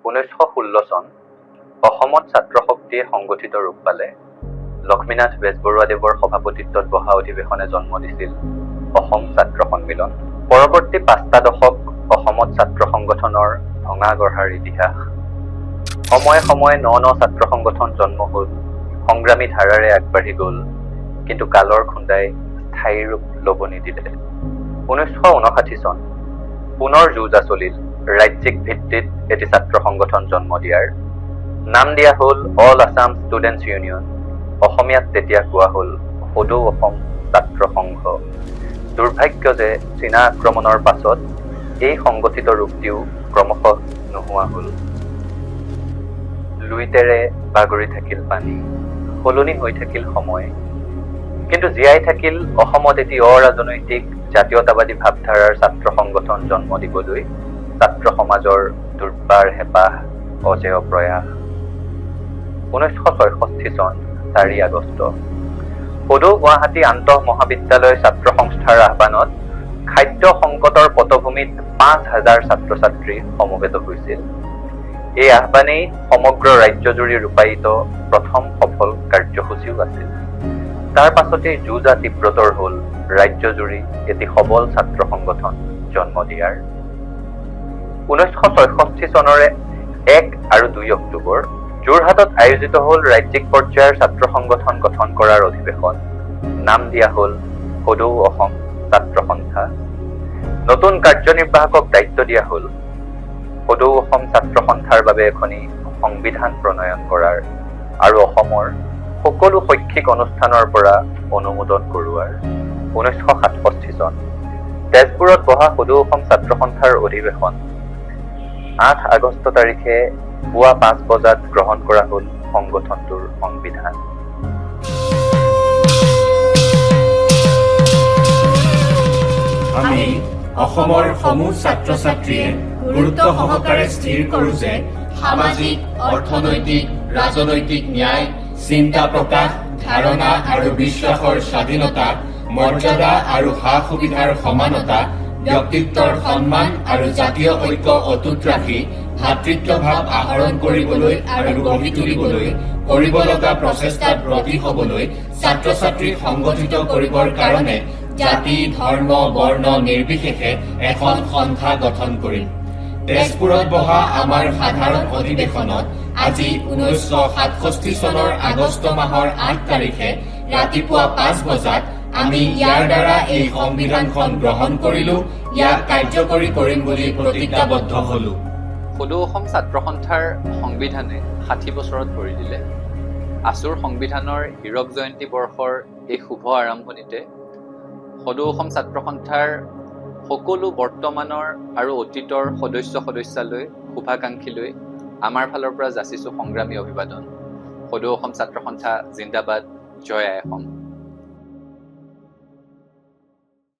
1916 চন অসমত ছাত্ৰ শক্তিয়ে সংগঠিত ৰূপ পালে। লক্ষ্মীনাথ বেজবৰুৱাদেৱৰ সভাপতিত্বত বহা অধিৱেশনে জন্ম দিছিল অসম ছাত্ৰ সন্মিলন। পৰৱৰ্তী 5টা দশক অসমত ছাত্ৰ সংগঠনৰ ভঙা গঢ়াৰ ইতিহাস। সময়ে সময়ে ন ছাত্ৰ সংগঠন জন্ম হ'ল, সংগ্ৰামী ধাৰাৰে আগবাঢ়ি গ'ল, কিন্তু কালৰ খুন্দাই স্থায়ী ৰূপ ল'ব নিদিলে। 1959 চন পুনৰ যুঁজা চলিল ৰাজ্যিক ভিত্তিত এটি ছাত্ৰ সংগঠন জন্ম দিয়াৰ। নাম দিয়া হ'ল অল আছাম ষ্টুডেণ্টছ ইউনিয়ন, অসমীয়াত তেতিয়া কোৱা হ'ল সদৌ অসম ছাত্ৰ সংঘ। দুৰ্ভাগ্য যে চীনা আক্ৰমণৰ পাছত এই সংগঠিত ৰূপটিও ক্ৰমশঃ নোহোৱা হ'ল। লুইতেৰে বাগৰি থাকিল পানী, সলনি হৈ থাকিল সময়, কিন্তু জীয়াই থাকিল অসমত এটি অৰাজনৈতিক জাতীয়তাবাদী ভাৱধাৰাৰ ছাত্ৰ সংগঠন জন্ম দিবলৈ ছাত্ৰ সমাজৰ দুৰ্বাৰ হেঁপাহ, অজেয় প্ৰয়াস। 1966 চন 4 আগষ্ট সদৌ গুৱাহাটী আন্তঃ মহাবিদ্যালয় ছাত্ৰ সংস্থাৰ আহ্বানত খাদ্য সংকটৰ পটভূমিত 5,000 ছাত্ৰ ছাত্ৰী সমবেত হৈছিল। এই আহ্বানেই সমগ্ৰ ৰাজ্যজুৰি ৰূপায়িত প্ৰথম সফল কাৰ্যসূচীও আছিল। তাৰ পাছতেই যুঁজা তীব্ৰতৰ হ'ল ৰাজ্যজুৰি এটি সবল ছাত্ৰ সংগঠন জন্ম দিয়াৰ। 1966 চনৰে 1 আৰু 2 অক্টোবৰ যোৰহাটত আয়োজিত হ'ল ৰাজ্যিক পৰ্যায়ৰ ছাত্ৰ সংগঠন গঠন কৰাৰ অধিৱেশন। নাম দিয়া হ'ল সদৌ অসম ছাত্ৰ সন্থা। নতুন কাৰ্যনিৰ্বাহকক দায়িত্ব দিয়া হ'ল সদৌ অসম ছাত্ৰ সন্থাৰ বাবে এখনি সংবিধান প্ৰণয়ন কৰাৰ আৰু অসমৰ সকলো শৈক্ষিক অনুষ্ঠানৰ পৰা অনুমোদন কৰোৱাৰ। 1967 চন তেজপুৰত বহা সদৌ অসম ছাত্ৰ সন্থাৰ অধিৱেশন 8 আগষ্ট তাৰিখে পুৱা 5 বজাত গ্ৰহণ কৰা হ'ল সংগঠনটোৰ সংবিধান। আমি অসমৰ সমূহ ছাত্ৰ ছাত্ৰীয়ে গুৰুত্ব সহকাৰে স্থিৰ কৰোঁ যে সামাজিক, অৰ্থনৈতিক, ৰাজনৈতিক ন্যায়, চিন্তা প্ৰকাশ, ধাৰণা আৰু বিশ্বাসৰ স্বাধীনতা, মৰ্যাদা আৰু সা সুবিধাৰ সমানতা, ব্যক্তিত্বৰ সন্মান আৰু জাতীয় ঐক্য অটুট ৰাখি ভাতৃত্বভাৱ আহৰণ কৰিবলৈ আৰু গঢ়ি তুলিবলৈ কৰিব লগা প্ৰচেষ্টাত ব্ৰতী হ'বলৈ ছাত্ৰ ছাত্ৰীক সংগঠিত কৰিবৰ কাৰণে জাতি, ধৰ্ম, বৰ্ণ নিৰ্বিশেষে এখন সন্থা গঠন কৰিম। তেজপুৰত বহা আমাৰ সাধাৰণ অধিৱেশনত আজি 1967 চনৰ আগষ্ট মাহৰ 8 তাৰিখে ৰাতিপুৱা 5 বজাত আমি ইয়াৰ দ্বাৰা এই সংবিধানখন গ্ৰহণ কৰিলো, ইয়াক কাৰ্যকৰী কৰিম বুলি প্ৰতিজ্ঞাবদ্ধ হলো। সদৌ অসম ছাত্ৰ সন্থাৰ সংবিধানে 60 বছৰত ভৰি দিলে। আছুৰ সংবিধানৰ হীৰক জয়ন্তী বৰ্ষৰ এই শুভ আৰম্ভণিতে সদৌ অসম ছাত্ৰ সন্থাৰ সকলো বৰ্তমানৰ আৰু অতীতৰ সদস্যালৈ শুভাকাংক্ষীলৈ আমাৰ ফালৰ পৰা যাচিছো সংগ্ৰামী অভিবাদন। সদৌ অসম ছাত্ৰ সন্থা জিন্দাবাদ, জয় আই অসম।